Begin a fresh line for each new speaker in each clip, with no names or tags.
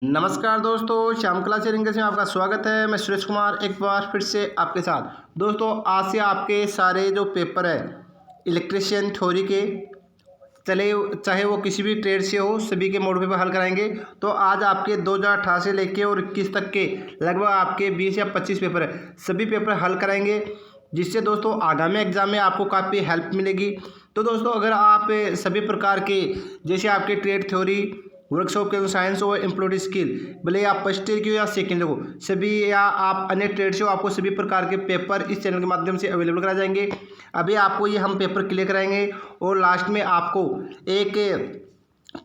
नमस्कार दोस्तों, श्याम कला चैनल में आपका स्वागत है। मैं सुरेश कुमार एक बार फिर से आपके साथ। दोस्तों आज से आपके सारे जो पेपर है इलेक्ट्रीशियन थ्योरी के, चले चाहे वो किसी भी ट्रेड से हो, सभी के मोड पेपर हल कराएंगे। तो आज आपके 2018 से लेके और 21 तक के लगभग आपके 20 या 25 पेपर है, सभी पेपर हल कराएंगे, जिससे दोस्तों आगामी एग्जाम में आपको काफ़ी हेल्प मिलेगी। तो दोस्तों अगर आप सभी प्रकार के, जैसे आपके ट्रेड थ्योरी, वर्कशॉप के साइंस और एम्प्लॉयड स्किल, भले आप फर्स्ट ईयर की हो या सेकेंड ईयर हो, सभी या आप अन्य ट्रेड से हो, आपको सभी प्रकार के पेपर इस चैनल के माध्यम से अवेलेबल कराए जाएंगे। अभी आपको ये हम पेपर क्लियर कराएंगे और लास्ट में आपको एक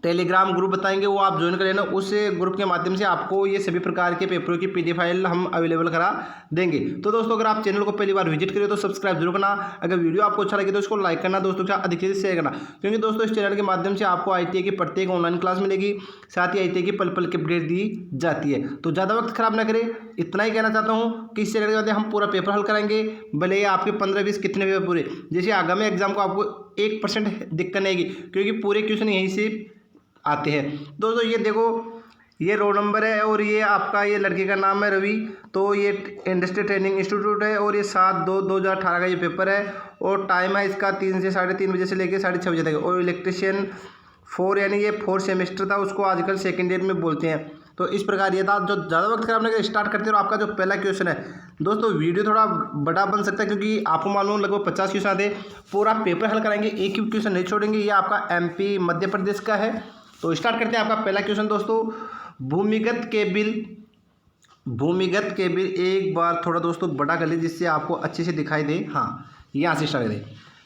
टेलीग्राम ग्रुप बताएंगे, वो आप ज्वाइन कर लेना। उस ग्रुप के माध्यम से आपको ये सभी प्रकार के पेपरों की पीडीएफ फाइल हम अवेलेबल करा देंगे। तो दोस्तों अगर आप चैनल को पहली बार विजिट करें तो सब्सक्राइब जरूर करना। अगर वीडियो आपको अच्छा लगे तो इसको लाइक करना, दोस्तों के साथ अधिक से शेयर करना, क्योंकि दोस्तों इस चैनल के माध्यम से आपको आईटीआई की प्रत्येक ऑनलाइन क्लास मिलेगी, साथ ही आईटीआई की पल पल की अपडेट दी जाती है। तो ज़्यादा वक्त खराब ना करें, इतना ही कहना चाहता हूँ कि इस चैनल के माध्यम हम पूरा पेपर हल कराएंगे, भले ही आपके 15-20 कितने पेपर पूरे, जैसे आगामी एग्जाम को आपको 1% दिक्कत नहीं आएगी, क्योंकि पूरे क्वेश्चन यहीं से आते हैं। दोस्तों ये देखो, ये रोल नंबर है और ये आपका, ये लड़के का नाम है रवि। तो ये इंडस्ट्रियल ट्रेनिंग इंस्टीट्यूट है और ये 7/2/2018 का ये पेपर है और टाइम है इसका 3 से 3:30 बजे से लेकर 6:30 बजे तक। और इलेक्ट्रीशियन 4 यानी ये 4 सेमेस्टर था, उसको आजकल सेकेंड ईयर में बोलते हैं। तो इस प्रकार ये था। जो ज़्यादा वक्त खराब नहीं, स्टार्ट करते हो। आपका जो पहला क्वेश्चन है दोस्तों, वीडियो थोड़ा बड़ा बन सकता है क्योंकि आपको मालूम लगभग 50 क्वेश्चन आते हैं, पूरा पेपर हल कराएंगे, एक ही क्वेश्चन नहीं छोड़ेंगे। ये आपका एमपी मध्य प्रदेश का है। तो स्टार्ट करते हैं। आपका पहला क्वेश्चन दोस्तों, भूमिगत केबिल एक बार थोड़ा दोस्तों बड़ा कर लीजिए जिससे आपको अच्छे से दिखाई दे। हाँ, यहाँ से स्टार्ट करें।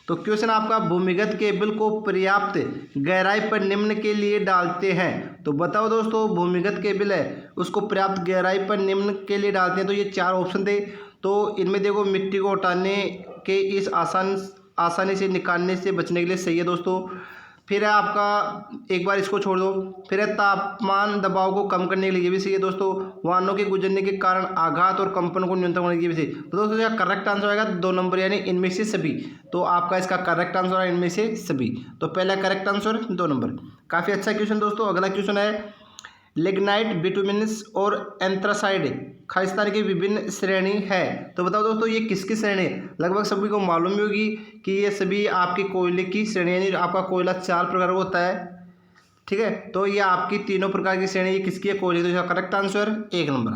तो क्वेश्चन आपका, भूमिगत केबल को पर्याप्त गहराई पर निम्न के लिए डालते हैं। तो बताओ दोस्तों, भूमिगत केबल है उसको पर्याप्त गहराई पर निम्न के लिए डालते हैं। तो ये 4 ऑप्शन थे। तो इनमें देखो, मिट्टी को हटाने के इस आसानी से निकालने से बचने के लिए सही है दोस्तों। फिर है आपका, एक बार इसको छोड़ दो। फिर है तापमान दबाव को कम करने के लिए, ये भी सही है दोस्तों। वाहनों के गुजरने के कारण आघात और कंपन को न्यूनतम करने के लिए भी सही। तो दोस्तों इसका करेक्ट आंसर आएगा 2 नंबर, यानी इनमें से सभी। तो आपका इसका करेक्ट आंसर है इनमें से सभी। तो पहला करेक्ट आंसर 2 नंबर। काफ़ी अच्छा क्वेश्चन दोस्तों। अगला क्वेश्चन है, लिग्नाइट, बिटुमिनस और एंथ्रासाइड खालिस्तान की विभिन्न श्रेणी है। तो बताओ दोस्तों ये किसकी श्रेणी है? लगभग सभी को मालूम ही होगी कि ये सभी आपके कोयले की श्रेणी, यानी आपका कोयला 4 प्रकार का होता है, ठीक है। तो ये आपकी तीनों प्रकार की श्रेणी, ये किसकी है? कोयले। तो इसका करेक्ट आंसर 1 नंबर।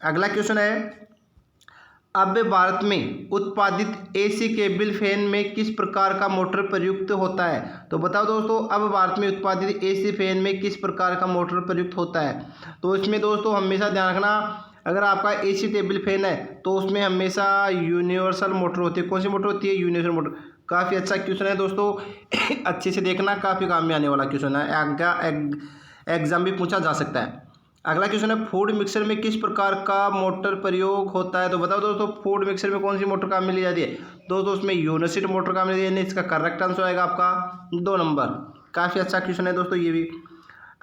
अगला क्वेश्चन है, अब भारत में उत्पादित एसी केबल फैन में किस प्रकार का मोटर प्रयुक्त होता है? तो बताओ दोस्तों, अब भारत में उत्पादित एसी फैन में किस प्रकार का मोटर प्रयुक्त होता है? तो इसमें दोस्तों हमेशा ध्यान रखना, अगर आपका एसी टेबल फैन है तो उसमें हमेशा यूनिवर्सल मोटर होती है। कौन सी मोटर होती है? Universal motor. काफ़ी अच्छा क्वेश्चन है दोस्तों, अच्छे से देखना, काफ़ी काम में आने वाला क्वेश्चन है, एग्जाम भी पूछा जा सकता है। अगला क्वेश्चन है, फूड मिक्सर में किस प्रकार का मोटर प्रयोग होता है? तो बताओ दोस्तों, फूड मिक्सर में कौन सी मोटर काम में ली जाती है? दोस्तों उसमें यूनिवर्सिटी मोटर काम में ली जाती है। इसका करेक्ट आंसर आएगा आपका 2 नंबर। काफ़ी अच्छा क्वेश्चन है दोस्तों ये भी।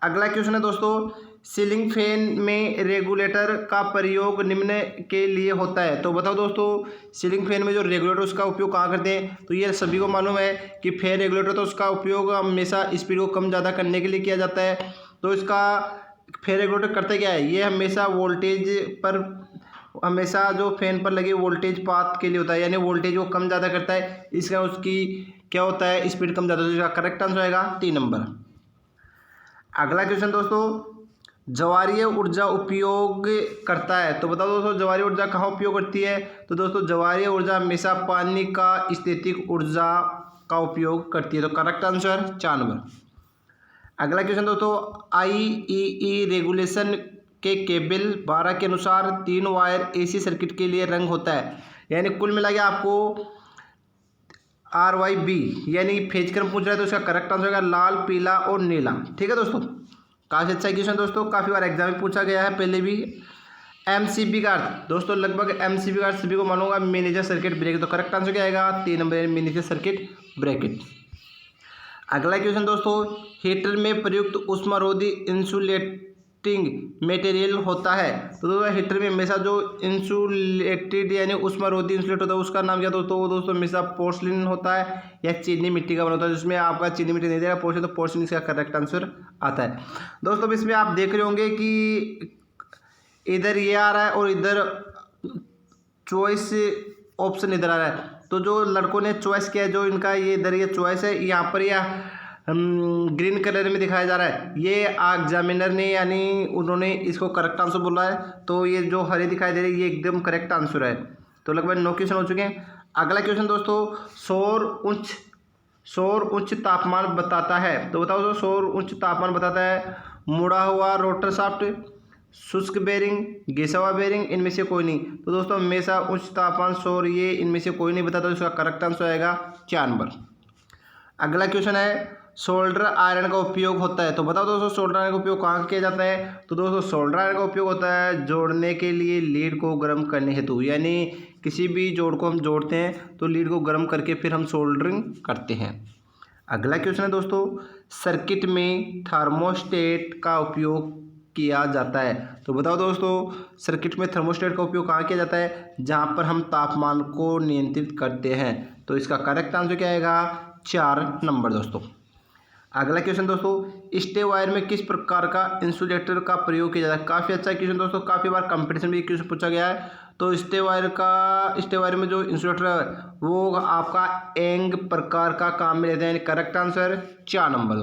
अगला क्वेश्चन है दोस्तों, सीलिंग फैन में रेगुलेटर का प्रयोग निम्न के लिए होता है। तो बताओ दोस्तों, सीलिंग फैन में जो रेगुलेटर उसका उपयोग कहाँ करते हैं? तो ये सभी को मालूम है कि फैन रेगुलेटर, तो उसका उपयोग हमेशा स्पीड को कम ज़्यादा करने के लिए किया जाता है। तो इसका फैन रेगुलेटर करते क्या है? ये हमेशा वोल्टेज पर, हमेशा जो फैन पर लगे वोल्टेज पाथ के लिए होता है, यानी वोल्टेज को कम ज़्यादा करता है। इसका उसकी क्या होता है? स्पीड कम ज़्यादा। तो इसका करेक्ट आंसर आएगा 3 नंबर। अगला क्वेश्चन दोस्तों, ज्वारीय ऊर्जा उपयोग करता है। तो बताओ दोस्तों, ज्वारीय ऊर्जा कहाँ उपयोग करती है? तो दोस्तों ज्वारीय ऊर्जा हमेशा पानी का स्थैतिक ऊर्जा का उपयोग करती है। तो करेक्ट आंसर 4 नंबर। अगला क्वेश्चन दोस्तों, आईईई रेगुलेशन के केबल 12 के अनुसार 3 वायर एसी सर्किट के लिए रंग होता है, यानी कुल मिला के आपको RYB यानी फेज क्रम पूछ रहा है। तो इसका करेक्ट आंसर होगा लाल, पीला और नीला, ठीक है दोस्तों। काफ़ी अच्छा क्वेश्चन दोस्तों, काफ़ी बार एग्जाम में पूछा गया है पहले भी। एमसीबी का अर्थ दोस्तों, लगभग एमसीबी का अर्थ सभी को मालूम होगा, मिनिएचर सर्किट ब्रेकर। तो करेक्ट आंसर क्या आएगा? 3 नंबर, मिनिएचर सर्किट ब्रेकेट। अगला क्वेश्चन दोस्तों, हीटर में प्रयुक्त ऊष्मारोधी मटेरियल होता है। तो दोस्तों हीटर में हमेशा जो इंसुलेटेड यानी उष्मारोधी इंसुलेट होता है उसका नाम क्या दोस्तों, वो दोस्तों हमेशा पोर्सलिन होता है या चीनी मिट्टी का बना होता है, जिसमें आपका चीनी मिट्टी नहीं देगा पोर्सलिन, तो पोर्सलिन इसका करेक्ट आंसर आता है। दोस्तों इसमें आप देख रहे होंगे कि इधर ये आ रहा है और इधर चॉइस ऑप्शन इधर आ रहा है। तो जो लड़कों ने चॉइस किया है, जो इनका ये इधर ये चॉइस है, यहाँ पर यह ग्रीन कलर में दिखाया जा रहा है, ये एग्जामिनर ने यानी उन्होंने इसको करेक्ट आंसर बोला है। तो ये जो हरे दिखाई दे रही है ये एकदम करेक्ट आंसर है। तो लगभग 9 क्वेश्चन हो चुके हैं। अगला क्वेश्चन दोस्तों, सौर उच्च तापमान बताता है। तो बताओ दोस्तों, सौर उच्च तापमान बताता है मुड़ा हुआ रोटर शाफ्ट, शुष्क बेरिंग, घिसा हुआ बेरिंग, इनमें से कोई नहीं। तो दोस्तों हमेशा उच्च तापमान सौर, ये इनमें से कोई नहीं बताता, तो इसका करेक्ट आंसर आएगा 4 नंबर। अगला क्वेश्चन है, सोल्डर आयरन का उपयोग होता है। तो बताओ दोस्तों सोल्डर आयरन का उपयोग कहाँ किया जाता है। तो दोस्तों सोल्डर आयरन का उपयोग होता है जोड़ने के लिए लीड को गर्म करने हेतु, यानी किसी भी जोड़ को हम जोड़ते हैं तो लीड को गर्म करके फिर हम सोल्डरिंग करते हैं। अगला क्वेश्चन है दोस्तों, सर्किट में थर्मोस्टेट का उपयोग किया जाता है। तो बताओ दोस्तों सर्किट में थर्मोस्टेट का उपयोग कहाँ किया जाता है, जहाँ पर हम तापमान को नियंत्रित करते हैं। तो इसका करेक्ट आंसर क्या आएगा, 4 नंबर दोस्तों। अगला क्वेश्चन दोस्तों, स्टे वायर में किस प्रकार का इंसुलेटर का प्रयोग किया जाता है। काफ़ी अच्छा क्वेश्चन दोस्तों, काफ़ी बार कंपटीशन में क्वेश्चन पूछा गया है। तो स्टे वायर में जो इंसुलेटर है वो आपका एंग प्रकार का काम में लेते हैं। करेक्ट आंसर 4 नंबर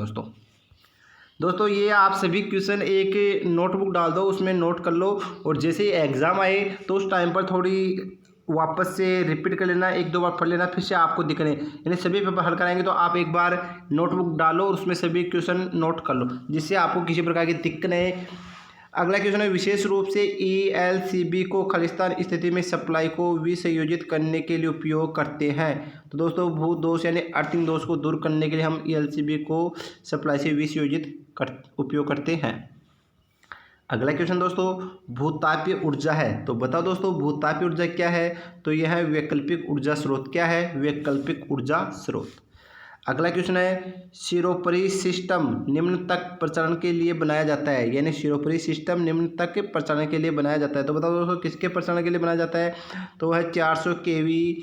दोस्तों ये आप सभी क्वेश्चन एक नोटबुक डाल दो, उसमें नोट कर लो, और जैसे ही एग्ज़ाम आए तो उस टाइम पर थोड़ी वापस से रिपीट कर लेना, 1-2 बार पढ़ लेना, फिर से आपको दिखने, यानी सभी पेपर हल कराएंगे तो आप एक बार नोटबुक डालो और उसमें सभी क्वेश्चन नोट कर लो, जिससे आपको किसी प्रकार की दिक्कत नहीं। अगला क्वेश्चन है, विशेष रूप से ELCB को खालिस्तान स्थिति में सप्लाई को विसंयोजित करने के लिए उपयोग करते हैं। तो दोस्तों भू दोष यानी अर्थिंग दोष को दूर करने के लिए हम ELCB को सप्लाई से विसंयोजित उपयोग करते हैं। अगला क्वेश्चन दोस्तों, भूतापीय ऊर्जा है। तो बताओ दोस्तों भूतापीय ऊर्जा क्या है। तो यह है वैकल्पिक ऊर्जा स्रोत। क्या है, वैकल्पिक ऊर्जा स्रोत। अगला क्वेश्चन है, सिरोपरी सिस्टम निम्न तक प्रसारण के लिए बनाया जाता है, यानी सिरोपरी सिस्टम निम्न तक प्रसारण के लिए बनाया जाता है। तो बताओ दोस्तों किसके प्रसारण के लिए बनाया जाता है। तो वह 400 kV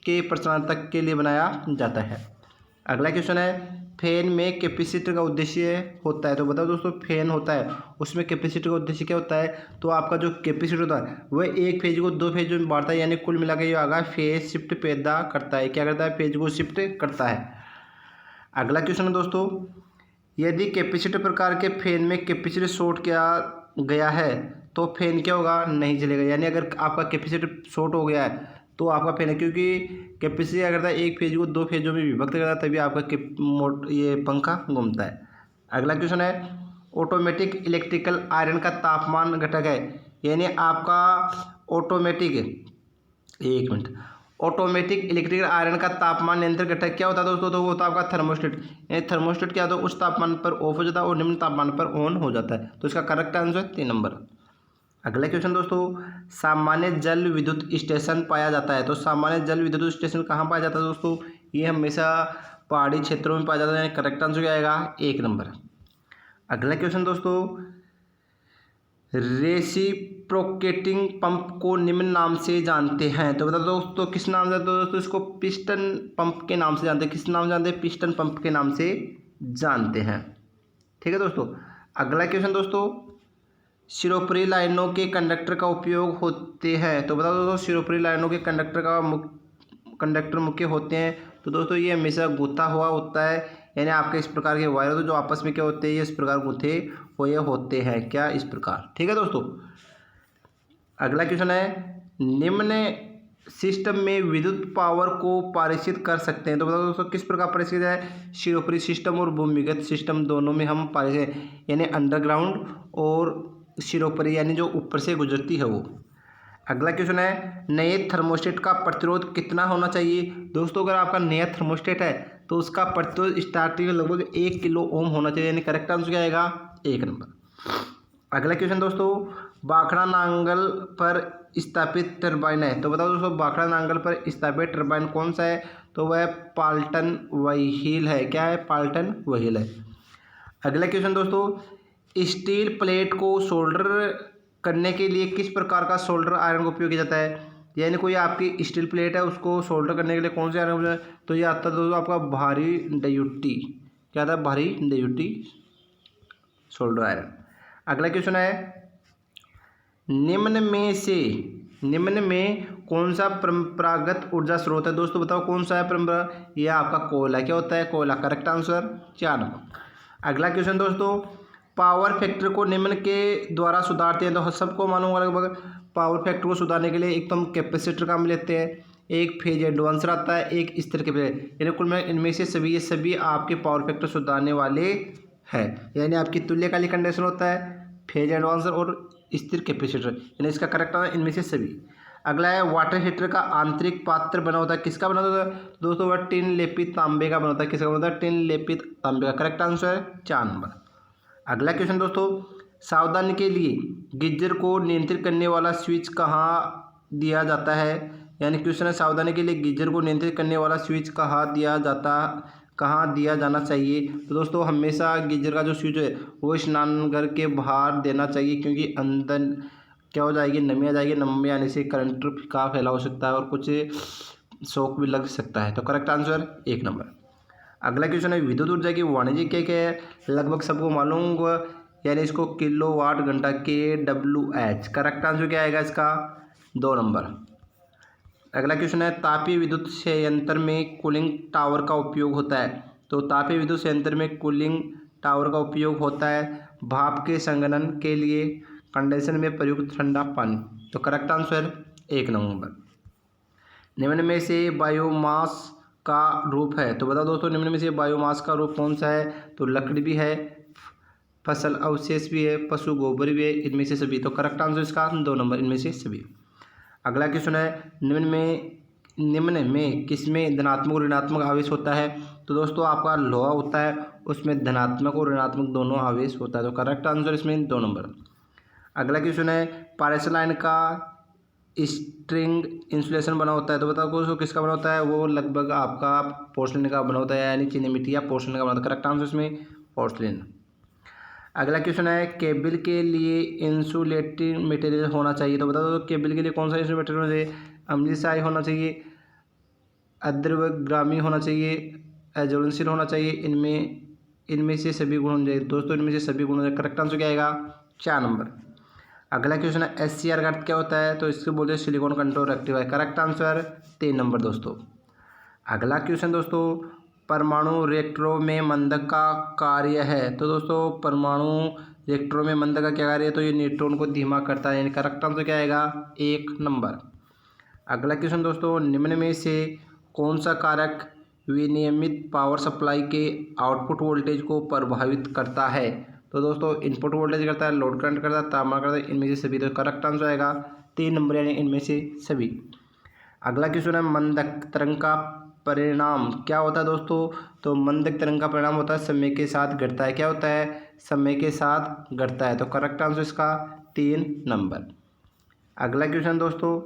के प्रसारण तक के लिए बनाया जाता है। अगला क्वेश्चन है, फैन में कैपेसिटर का उद्देश्य होता है। तो बताओ दोस्तों फैन होता है उसमें कैपेसिटर का उद्देश्य क्या होता है। तो आपका जो कैपेसिटर होता है वह एक फेज को 2 फेज में बांटता है, यानी कुल मिलाकर ये आगा फेज शिफ्ट पैदा करता है। क्या करता है, फेज को शिफ्ट करता है। अगला क्वेश्चन है दोस्तों, यदि कैपेसिटर प्रकार के फैन में कैपेसिटर शॉर्ट किया गया है तो फैन क्या होगा, नहीं चलेगा। यानी अगर आपका कैपेसिटर शॉर्ट हो गया है तो आपका फैन है, क्योंकि कैपेसिटी क्या करता है एक फेज को 2 फेजों में विभक्त करता है, तभी आपका ये पंखा घूमता है। अगला क्वेश्चन है, ऑटोमेटिक इलेक्ट्रिकल आयरन का तापमान घटक है, यानी आपका ऑटोमेटिक इलेक्ट्रिकल आयरन का तापमान नियंत्रण घटक क्या होता है दोस्तों। तो वो होता है आपका थर्मोस्टेट। यानी थर्मोस्टेट क्या होता है, उस तापमान पर ऑफ हो जाता है और निम्न तापमान पर ऑन हो जाता है। तो इसका करेक्ट आंसर 3 नंबर। अगला क्वेश्चन दोस्तों, सामान्य जल विद्युत स्टेशन पाया जाता है। तो सामान्य जल विद्युत स्टेशन कहाँ पाया जाता है दोस्तों, ये हमेशा पहाड़ी क्षेत्रों में पाया जाता है। यानी करेक्ट आंसर क्या आएगा, 1 नंबर। अगला क्वेश्चन दोस्तों, रेसिप्रोकेटिंग पंप को निम्न नाम से जानते हैं। तो बता दोस्तों किस नाम से, दोस्तों इसको पिस्टन पंप के नाम से जानते हैं। किस नाम से जानते हैं, पिस्टन पंप के नाम से जानते हैं। ठीक है दोस्तों। अगला क्वेश्चन दोस्तों, सिरोपरी लाइनों के कंडक्टर का उपयोग होते हैं। तो बता दोस्तों सिरोपरी लाइनों के कंडक्टर मुख्य होते हैं। तो दोस्तों ये हमेशा गुथा हुआ होता है, यानी आपके इस प्रकार के वायर होते हैं जो आपस में क्या होते हैं, ये इस प्रकार गुथे हुए होते हैं। क्या, इस प्रकार। ठीक है दोस्तों। अगला क्वेश्चन है, निम्न सिस्टम में विद्युत पावर को पारित कर सकते हैं। तो बताओ दोस्तों किस प्रकार पारित किया जाए। सिरोपरी सिस्टम और भूमिगत सिस्टम दोनों में हम पारित, यानी अंडरग्राउंड और सिरोपरी यानी जो ऊपर से गुजरती है वो। अगला क्वेश्चन है, नए थर्मोस्टेट का प्रतिरोध कितना होना चाहिए। दोस्तों अगर आपका नया थर्मोस्टेट है तो उसका प्रतिरोध स्टार्टिंग लगभग 1 किलो ओम होना चाहिए। यानी करेक्ट आंसर क्या आएगा, 1 नंबर। अगला क्वेश्चन दोस्तों, बाखड़ा नांगल पर स्थापित टरबाइन है। तो बताओ दोस्तों बाखड़ा नांगल पर स्थापित टरबाइन कौन सा है। तो वह पाल्टन व्हील है। क्या है, पाल्टन व्हील है। अगला क्वेश्चन दोस्तों, स्टील प्लेट को सोल्डर करने के लिए किस प्रकार का सोल्डर आयरन का उपयोग किया जाता है? यानी कोई आपकी स्टील प्लेट है, उसको सोल्डर करने के लिए कौन सा आयरन? तो ये आता है दोस्तों आपका भारी ड्यूटी। क्या आता है? भारी ड्यूटी सोल्डर आयरन। अगला क्वेश्चन है, निम्न में कौन सा परंपरागत ऊर्जा स्रोत है? दोस्तों बताओ कौन सा है परंपरा? यह आपका कोयला। क्या होता है? कोयला। Correct answer 4 number. अगला क्वेश्चन दोस्तों, पावर फैक्टर को निम्न के द्वारा सुधारते हैं। तो सबको मालूम होगा लगभग। पावर फैक्टर को सुधारने के लिए एक तो हम कैपेसिटर काम लेते हैं, एक फेज एडवांसर आता है, एक स्थिर कैपेसिटर। यानी कुल में इनमें से सभी ये सभी आपके पावर फैक्टर सुधारने वाले हैं। यानी आपकी तुल्यकालिक कंडीशन होता है, फेज एडवांसर और स्थिर कैपेसिटर। यानी इसका करेक्ट आंसर इनमें से सभी। अगला है, वाटर हीटर का आंतरिक पात्र बना होता है। किसका बना होता है? दोस्तों वह टिन लेपित तांबे का बना होता है। किसका बना होता है? टिन लेपित तांबे का। Correct answer 4 number. अगला क्वेश्चन दोस्तों, सावधानी के लिए गीजर को नियंत्रित करने वाला स्विच कहाँ दिया जाता है? यानी क्वेश्चन है, सावधानी के लिए गीजर को नियंत्रित करने वाला स्विच कहाँ दिया जाना चाहिए? तो दोस्तों हमेशा गीजर का जो स्विच है वो स्नानघर के बाहर देना चाहिए, क्योंकि अंदर क्या हो जाएगी? नमी आ जाएगी। नमी आने से करंट का फैलाव हो सकता है और कुछ शॉक भी लग सकता है। तो करेक्ट आंसर 1 नंबर। अगला क्वेश्चन है, विद्युत ऊर्जा की वाणिज्यिक क्या है? लगभग सबको मालूम होगा, यानी इसको किलोवाट घंटा kWh। करेक्ट आंसर क्या आएगा इसका? 2 नंबर। अगला क्वेश्चन है, तापीय विद्युत संयंत्र में कूलिंग टावर का उपयोग होता है। तो तापीय विद्युत संयंत्र में कूलिंग टावर का उपयोग होता है भाप के संघनन के लिए कंडेंसर में प्रयुक्त ठंडा पानी। तो करेक्ट आंसर 1 नंबर। निम्न में से बायोमास का रूप है। तो बताओ दोस्तों, निम्न में से बायोमास का रूप कौन सा है? तो लकड़ी भी है, फसल अवशेष भी है, पशु गोबर भी है, इनमें से सभी। तो करेक्ट आंसर इसका 2 नंबर, इनमें से सभी। अगला क्वेश्चन है, निम्न में किसमें धनात्मक और ऋणात्मक आवेश होता है? तो दोस्तों आपका लोहा होता है, उसमें धनात्मक और ऋणात्मक दोनों आवेश होता है। तो करेक्ट आंसर इसमें 2 नंबर। अगला क्वेश्चन है, पारेसलाइन का स्ट्रिंग इंसुलेशन बना होता है। तो बताओ दोस्तों किसका बना होता है? वो लगभग आपका पोर्सलिन का बना होता है, यानी चीनी मिट्टी या पोर्सलिन का बना होता है। करेक्ट आंसर इसमें पोर्सलिन। अगला क्वेश्चन है, केबल के लिए इंसुलेटिंग मटेरियल होना चाहिए। तो बता दो केबल के लिए कौन सा इंसुलेटिंग मटेरियल होना चाहिए? अम्लीय होना चाहिए, अद्रव्यग्रामी होना चाहिए, एजोलेंशियल होना चाहिए। इनमें से सभी गुण होने चाहिए। दोस्तों इनमें से सभी गुण। करेक्ट आंसर क्या आएगा? 4 नंबर। अगला क्वेश्चन है, SCR का अर्थ क्या होता है? तो इसको बोलते हैं silicon control rectifier. Correct answer 3 number दोस्तों। अगला क्वेश्चन दोस्तों, परमाणु रिएक्टरों में मंदक का कार्य है। तो दोस्तों परमाणु रिएक्टरों में मंदक का क्या कार्य है? तो ये न्यूट्रॉन को धीमा करता है। यानी करेक्ट आंसर क्या आएगा? 1 नंबर। अगला क्वेश्चन दोस्तों, निम्न में से कौन सा कारक विनियमित पावर सप्लाई के आउटपुट वोल्टेज को प्रभावित करता है? तो दोस्तों इनपुट वोल्टेज करता है, लोड करंट करता है, तापमान करता है, इनमें से सभी। तो करेक्ट आंसर आएगा 3 नंबर, यानी इनमें से सभी। अगला क्वेश्चन है, मंदक तरंग का परिणाम क्या होता है दोस्तों? तो मंदक तरंग का परिणाम होता है समय के साथ घटता है। क्या होता है? समय के साथ घटता है। तो करेक्ट आंसर इसका 3 नंबर। अगला क्वेश्चन दोस्तों,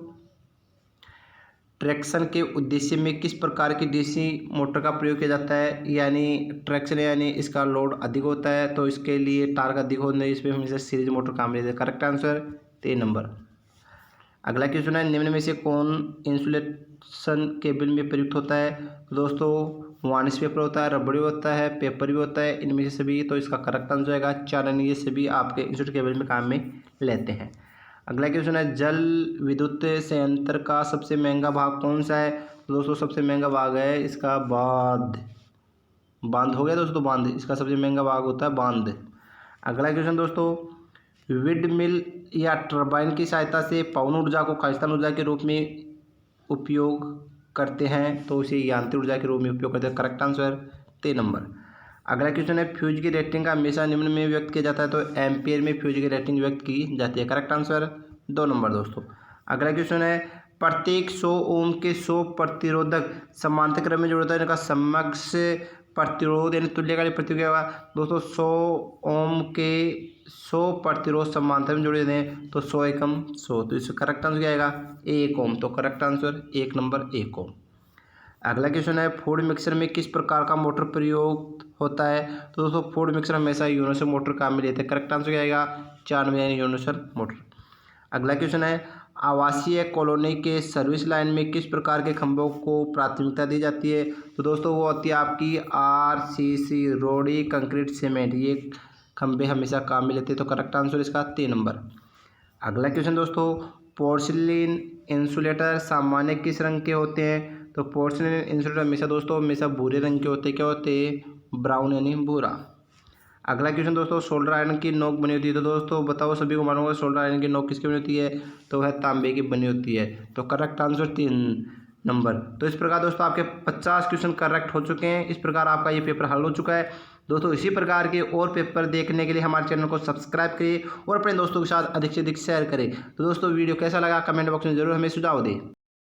ट्रैक्शन के उद्देश्य में किस प्रकार की DC मोटर का प्रयोग किया जाता है? यानी ट्रैक्शन यानी इसका लोड अधिक होता है, तो इसके लिए टार्क अधिक होने इस पर हमेशा सीरीज मोटर काम लेते हैं। Correct answer 3 number. अगला क्वेश्चन है, निम्न में से कौन इंसुलेशन केबल में प्रयुक्त होता है? दोस्तों वार्निश पेपर होता है, रबड़ी होता है, पेपर भी होता है, इनमें से सभी। तो इसका करेक्ट आंसर आएगा 4, यानी ये सभी आपके इंसुलेट केबल में काम में लेते हैं। अगला क्वेश्चन है, जल विद्युत संयंत्र का सबसे महंगा भाग कौन सा है? तो दोस्तों सबसे महंगा भाग है इसका बांध हो गया दोस्तों, बांध। इसका सबसे महंगा भाग होता है बांध। अगला क्वेश्चन दोस्तों, विंड मिल या टरबाइन की सहायता से पवन ऊर्जा को खालिस्तान ऊर्जा के रूप में उपयोग करते हैं, तो इसे यांत्रिक ऊर्जा के रूप में उपयोग करते हैं। Correct answer 3 number. अगला क्वेश्चन है, फ्यूज की रेटिंग का हमेशा निम्न में व्यक्त किया जाता है। तो एम्पियर में फ्यूज की रेटिंग व्यक्त की जाती है। करेक्ट आंसर 2 नंबर दोस्तों। अगला क्वेश्चन है, प्रत्येक 100 ओम के 100 प्रतिरोधक समांतर क्रम में जोड़ता है, इनका समकक्ष प्रतिरोध यानी तुल्यकालिक प्रतिक्रिया। दोस्तों 100 ओम के 100 प्रतिरोध समांतर में जोड़े दें, तो 100 एकम 100। तो इसका करेक्ट आंसर क्या आएगा? 1 ओम। तो करेक्ट आंसर 1 नंबर 1 ओम। अगला क्वेश्चन है फूड मिक्सर में किस प्रकार का मोटर प्रयोग होता है। तो दोस्तों फूड मिक्सर हमेशा यूनिवर्सल मोटर काम में लेते हैं। करेक्ट आंसर क्या आएगा 4 में यानी यूनिवर्सल मोटर। अगला क्वेश्चन है आवासीय कॉलोनी के सर्विस लाइन में किस प्रकार के खंभों को प्राथमिकता दी जाती है। तो दोस्तों वो होती है आपकी RCC रोड़ी कंक्रीट सीमेंट, ये खंभे हमेशा काम में लेते हैं। तो करेक्ट आंसर इसका 3 नंबर। अगला क्वेश्चन दोस्तों पोर्सिलिन इंसुलेटर सामान्य किस रंग के होते हैं। तो पोर्सिलिन इंसुलेटर हमेशा भूरे रंग के होते हैं। क्या होते हैं ब्राउन यानी भूरा। अगला क्वेश्चन दोस्तों सोल्डर आयरन की नोक बनी होती है। तो दोस्तों बताओ सभी को मालूम होगा सोल्डर आयरन की नोक किसकी बनी होती है। तो वह तांबे की बनी होती है। तो करेक्ट आंसर 3 नंबर। तो इस प्रकार दोस्तों आपके 50 क्वेश्चन करेक्ट हो चुके हैं। इस प्रकार आपका ये पेपर हल हो चुका है। दोस्तों इसी प्रकार के और पेपर देखने के लिए हमारे चैनल को सब्सक्राइब करिए और अपने दोस्तों के साथ अधिक से अधिक शेयर करें। तो दोस्तों वीडियो कैसा लगा कमेंट बॉक्स में जरूर हमें सुझाव दें।